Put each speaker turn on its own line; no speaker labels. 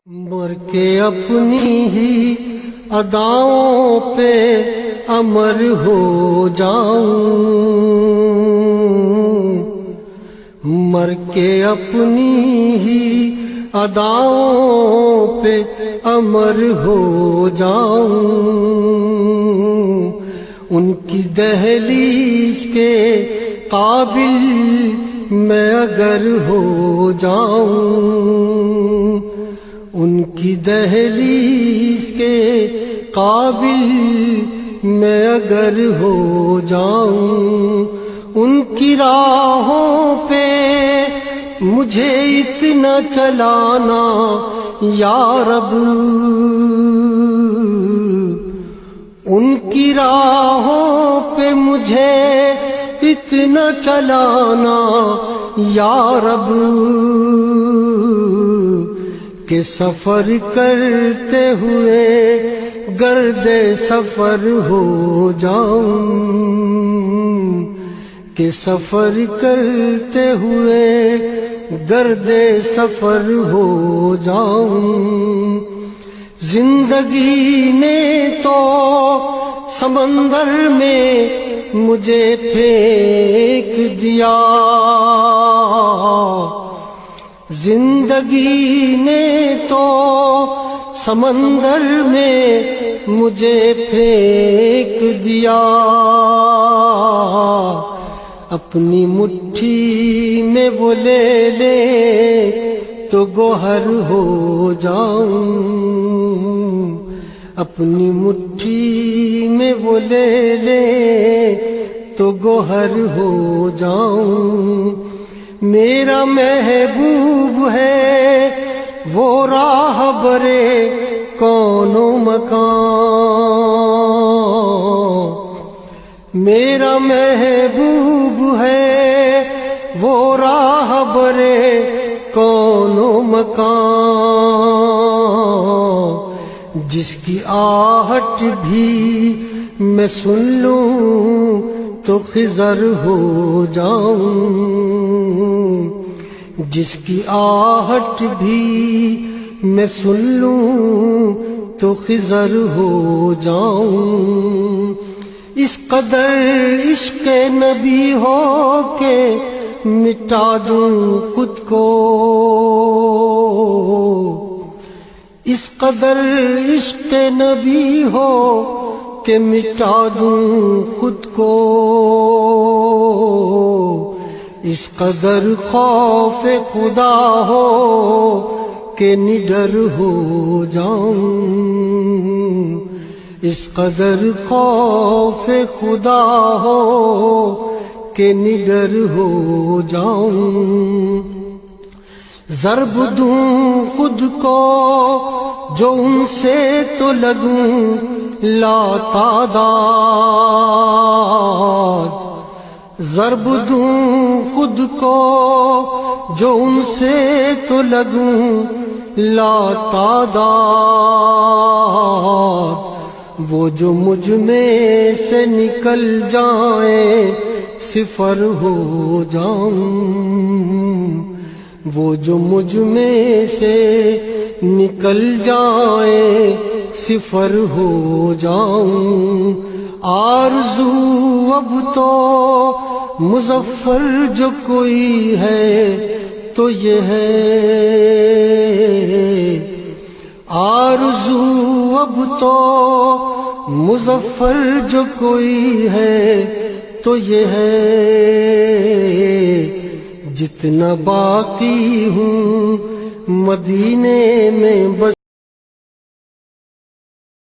مر کے اپنی ہی اداؤں پہ امر ہو جاؤں، مر کے اپنی ہی اداؤں پہ امر ہو جاؤں، ان کی دہلیز کے قابل میں اگر ہو جاؤں، ان کی دہلیز کے قابل میں اگر ہو جاؤں، ان کی راہوں پہ مجھے اتنا چلانا یا رب، ان کی راہوں پہ مجھے اتنا چلانا یا رب کہ سفر کرتے ہوئے گرد سفر ہو جاؤں، کہ سفر کرتے ہوئے گرد سفر ہو جاؤں۔ زندگی نے تو سمندر میں مجھے پھینک دیا، زندگی نے تو سمندر میں مجھے پھینک دیا، اپنی مٹھی میں وہ لے لے تو گوہر ہو جاؤں، اپنی مٹھی میں وہ لے لے تو گوہر ہو جاؤں۔ میرا محبوب ہے وہ راہبر کون و مکان، میرا محبوب ہے وہ راہبر کون و مکان، جس کی آہٹ بھی میں سن لوں تو خضر ہو جاؤں، جس کی آہٹ بھی میں سن لوں تو خضر ہو جاؤں۔ اس قدر عشق نبی ہو کہ مٹا دوں خود کو، اس قدر عشق نبی ہو کہ مٹا دوں خود کو، اس قدر خوف خدا ہو کہ نڈر ہو جاؤں، اس قدر خوف خدا ہو کہ نڈر ہو جاؤں۔ ضرب دوں خود کو جو ان سے تو لگوں لا تعداد، ضرب دوں خود کو جو ان سے تو لگوں لا تعداد، وہ جو مجھ میں سے نکل جائیں صفر ہو جاؤں، وہ جو مجھ میں سے نکل جائیں صفر ہو جاؤں۔ آرزو اب تو مظفر جو کوئی ہے تو یہ ہے، آرزو اب تو مظفر جو کوئی ہے تو یہ ہے، جتنا باقی ہوں مدینے میں بس